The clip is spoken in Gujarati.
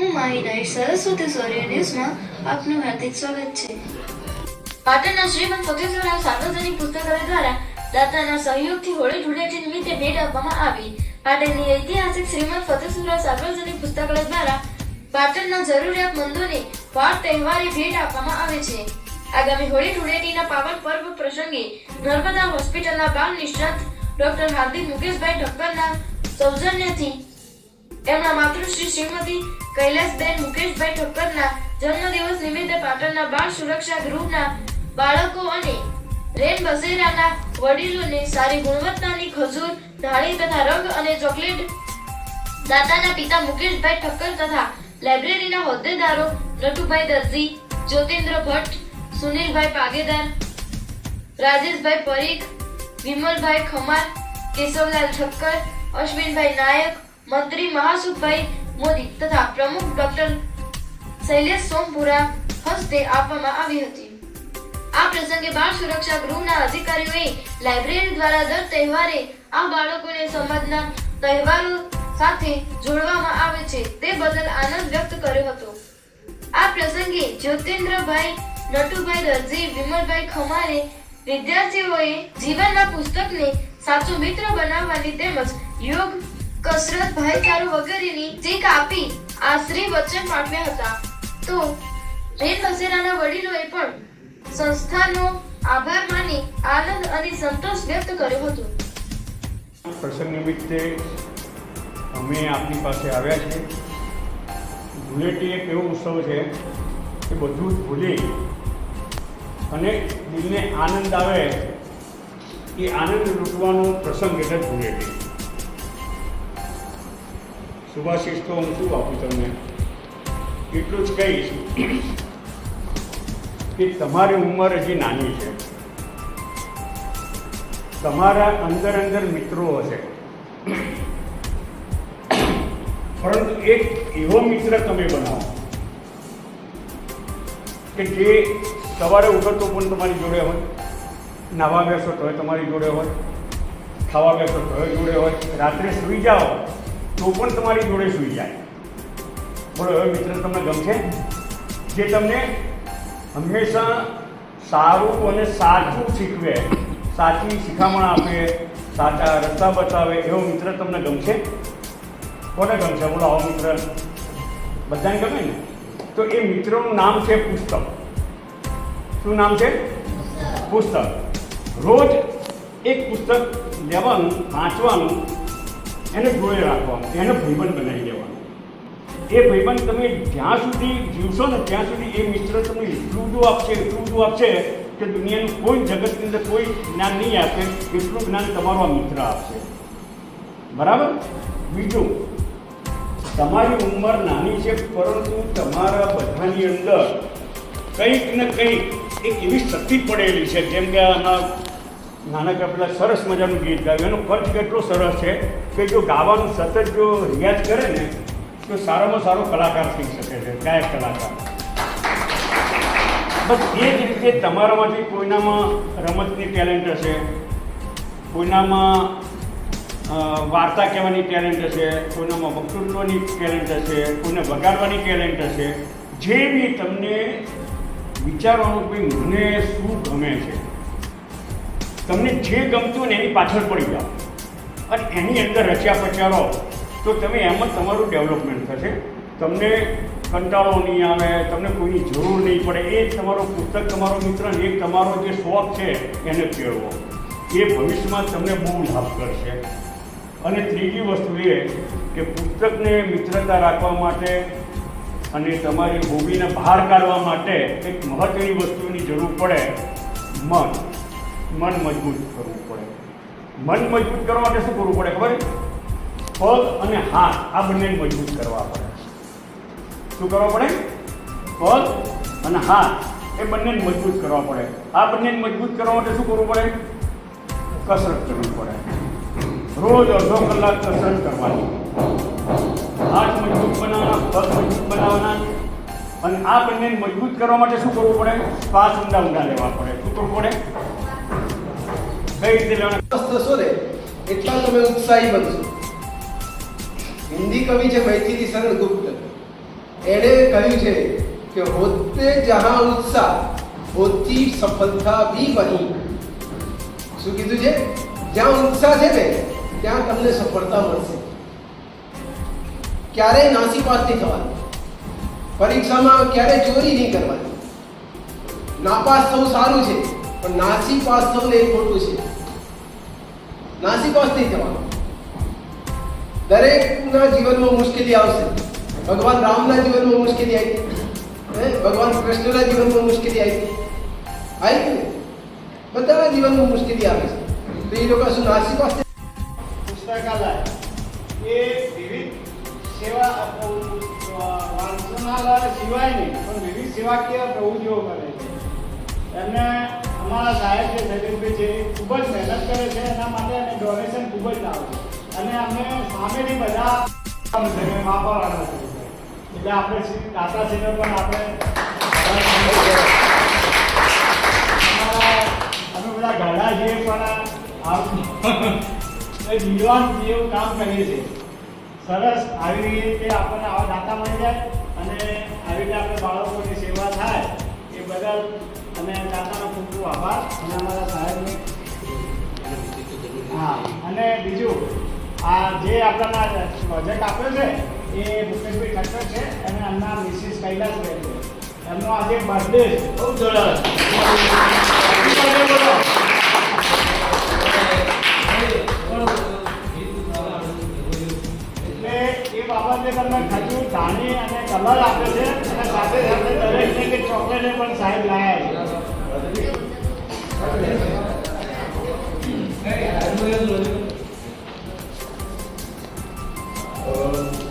હું માહી નાઈટ સરસ્વતી સૌર્ય ન્યૂઝમાં આપનું હાર્દિક સ્વાગત છે. પાટણના શ્રીમંત ફતેશ્વરરાવ સાર્વજનિક પુસ્તકાલય દ્વારા દાતાના સહયોગથી હોળી ધૂળેટી નિમિત્તે ભેટ આપવામાં આવી. પાટણની ઐતિહાસિક શ્રીમંત ફતેશ્વરરાવ સાર્વજનિક પુસ્તકાલય દ્વારા પાટણના જરૂરિયાતમંદોને વાર તહેવારે ભેટ આપવામાં આવે છે. આગામી હોળી ધૂળેટીના પાવન પર્વ પ્રસંગે નર્મદા હોસ્પિટલના બાળ નિષ્ણાત ડોક્ટર હાર્દિક મુકેશભાઈ ઠક્કરના સૌજન્યથી એમના માતૃશ્રી શ્રીમતી કૈલાસબેન મુકેશભાઈ ઠક્કરના જન્મદિવસ નિમિત્તે પાટણના બાળ સુરક્ષા ગૃહના બાળકો અને રેન બસેરાના વડીલોને સારી ગુણવત્તાની ખજૂર, ધાણી તથા રંગ અને ચોકલેટ દાતાના પિતા મુકેશભાઈ ઠક્કર તથા લાઇબ્રેરીના હોદ્દેદારો નટુભાઈ દરજી, જ્યોતિન્દ્ર ભટ્ટ, સુનિલભાઈ પાગેદાર, રાજેશભાઈ પરીખ, વિમલભાઈ ખમાર, કેશવલાલ ઠક્કર, અશ્વિનભાઈ નાયક, મંત્રી મહાસુખભાઈ મોદી તથા પ્રમુખ ડોક્ટર શૈલેષ સોમપુરા હસ્તે આપવામાં આવી હતી. આ પ્રસંગે બાળ સુરક્ષા ગૃહના અધિકારીઓએ લાઇબ્રેરી દ્વારા દર તહેવારે આ બાળકોને સમાજના તહેવારો સાથે જોડવામાં આવે છે તે બદલ આનંદ વ્યક્ત કર્યો હતો. આ પ્રસંગે જ્યોતિન્દ્રભાઈ, નટુભાઈ દરજી, વિમલભાઈ ખમારે વિદ્યાર્થીઓએ જીવનના પુસ્તકને સાચો મિત્ર બનાવવાની તેમજ યોગ, કસરત, ભાઈચારો વગેરેની શીખ આપી આશરી વચન પાઠવ્યા હતા. તો રેન બસેરાના વડીલોએ પણ સંસ્થાનો આભાર માની આનંદ અને સંતોષ વ્યક્ત કર્યો હતો. પ્રસંગ નિમિત્તે અમે આપની પાસે આવ્યા છીએ. ધૂળેટી એક એવો ઉત્સવ છે કે બધું જ ભૂલી અને દિલને આનંદ આવે એ આનંદ લૂંટવાનો પ્રસંગ એટલે ધૂળેટી. શુભાશીષ તો હું શું આપું તમને, એટલું જ કહીશ કે તમારી ઉંમર હજી નાની છે, તમારા અંદર મિત્રો હશે, પરંતુ એક એવો મિત્ર તમે બનાવો કે જે સવારે ઉઠો તો પણ તમારી જોડે હોય, નાવા બેસો તોય તમારી જોડે હોય, ખાવા બેસો તોય જોડે હોય, રાત્રે સૂઈ જાઓ તો પણ તમારી જોડે સૂઈ જાય. બોલો, એવો મિત્ર તમને ગમશે જે તમને હંમેશા સારું અને સાચું શીખવે, સાચી શિખામણ આપે, સાચા રસ્તા બતાવે, એવો મિત્ર તમને ગમશે? કોને ગમશે? બોલો, આવો મિત્ર બધાને ગમે ને? તો એ મિત્રનું નામ છે પુસ્તક. શું નામ છે? પુસ્તક. રોજ એક પુસ્તક લેવાનું, વાંચવાનું, એને જોડે રાખવાનું, એને ભાઈબંધ બનાવી દેવાનું. એ ભાઈબંધ તમે જ્યાં સુધી જીવશો ને ત્યાં સુધી એ મિત્ર તમને એટલું બધું આપશે કે દુનિયાનું કોઈ જગતની અંદર કોઈ જ્ઞાન નહીં આપે એટલું જ્ઞાન તમારો આ મિત્ર આપશે. બરાબર? બીજું, તમારી ઉંમર નાની છે પરંતુ તમારા બધાની અંદર કંઈક ને કંઈક એક એવી શક્તિ પડેલી છે. જેમ કે આમાં નાનકડા પેલા સરસ મજાનું ગીત ગાયું, એનો ખર્ચ કેટલો સરસ છે કે જો ગાવાનું સતત જો રિયાઝ કરે ને તો સારામાં સારો કલાકાર થઈ શકે છે, ગાયક કલાકાર. બસ એ જ રીતે તમારામાંથી કોઈનામાં રમતની ટેલેન્ટ હશે, કોઈનામાં વાર્તા કહેવાની ટેલેન્ટ હશે, કોઈનામાં વક્તૃત્વની ટેલેન્ટ હશે, કોઈને વગાડવાની ટેલેન્ટ હશે. જે બી તમને વિચારવાનું કે મને શું ગમે છે, તમને જે ગમતું ને એની પાછળ પડી જાઓ અને એની અંદર રચ્યા પચ્યા તો તમે એમ જ તમારું ડેવલપમેન્ટ થશે. તમને કંટાળો નહીં આવે, તમને કોઈની જરૂર નહીં પડે. એ તમારો પુસ્તક, તમારો મિત્ર, એક તમારો જે શોખ છે એને કેળવો. એ ભવિષ્યમાં તમને બહુ લાભ કરશે. અને ત્રીજી વસ્તુ એ કે પુસ્તકને મિત્રતા રાખવા માટે અને તમારી હોબીને બહાર કાઢવા માટે એક મહત્ત્વની વસ્તુની જરૂર પડે, મન મજબૂત કરવું પડે. મન મજબૂત કરવા માટે શું કરવું પડે ખબર? પગ અને હાથ આ બંનેને મજબૂત કરવા પડે. શું કરવા પડે? પગ અને હાથ એ બંનેને મજબૂત કરવા પડે. આ બંનેને મજબૂત કરવા માટે શું કરવું પડે? કસરત કરવી પડે. રોજ અડધો કલાક કસરત કરવાની. હાથ મજબૂત બનાવવાના, પગ મજબૂત બનાવવાના. અને આ બંનેને મજબૂત કરવા માટે શું કરવું પડે? શ્વાસ ઊંડા લેવા પડે. શું કરવું પડે? કઈ રીતે લેવાના? થશો ને એટલા તમે ઉત્સાહી બનશો. હિન્દી કવિ છે મૈથિલી શરણ ગુપ્ત, એણે કહ્યું છે કે હોતે જહાં ઉત્સાહ હોતી સફળતા ભી વહીં. શું કીધું છે? જ્યાં ઉત્સાહ છે ને ત્યાં તમને સફળતા મળશે. ક્યારેય નાસીપાસ નહીં થવાનું, પરીક્ષામાં ક્યારેય ચોરી નહીં કરવાની. નાપાસ થવું સારું છે પણ નાસીપાસ થવું એ ખોટું છે. નાસીપાસ નહીં થવાનું. દરેકના જીવનમાં મુશ્કેલી આવશે. ભગવાન રામના જીવનમાં મુશ્કેલી આવી, ભગવાન કૃષ્ણના જીવનમાં મુશ્કેલી આવી ને બધાના જીવનમાં મુશ્કેલી આવે છે. તો એ લોકો શું નાસીપાસ? પુસ્તકાલય એ વિવિધ સેવા વાંચનાલય સિવાય નહીં પણ વિવિધ સેવાકીય પ્રવૃત્તિઓ કરે છે. એમને અમારા સાહેબ જે સૈનિકભાઈ છે એ ખૂબ જ મહેનત કરે છે. એના માટે અને ડોનેશન ખૂબ જ લાવે છે અને અમે સામેથી બધા વાપરવાના છે. એટલે આપણે દાતાશ્રીને પણ આપણે અમે બધા ગાડા છીએ પણ જીવન જેવું કામ કરીએ છીએ. સરસ આવી રીતે આપણને આવા દાતા મળી જાય અને આવી રીતે આપણે બાળકોની સેવા થાય એ બદલ અમે દાતાનો ખૂબ ખૂબ આભાર અને અમારા સાહેબને. હા, અને બીજું આ જે આપણને પ્રોજેક્ટ આપ્યો છે એ મુકેશભાઈ ઠક્કર છે અને એમના મિસિસ કૈલાસભાઈ છે. એમનો આજે બર્થડે છે. બહુ સરસ. એ બાબતે તમને ખજૂર ધાણી અને કલર આપે છે અને સાથે સાથે દરેકને કે ચોકલેટ પણ સાહેબ લાયા છે.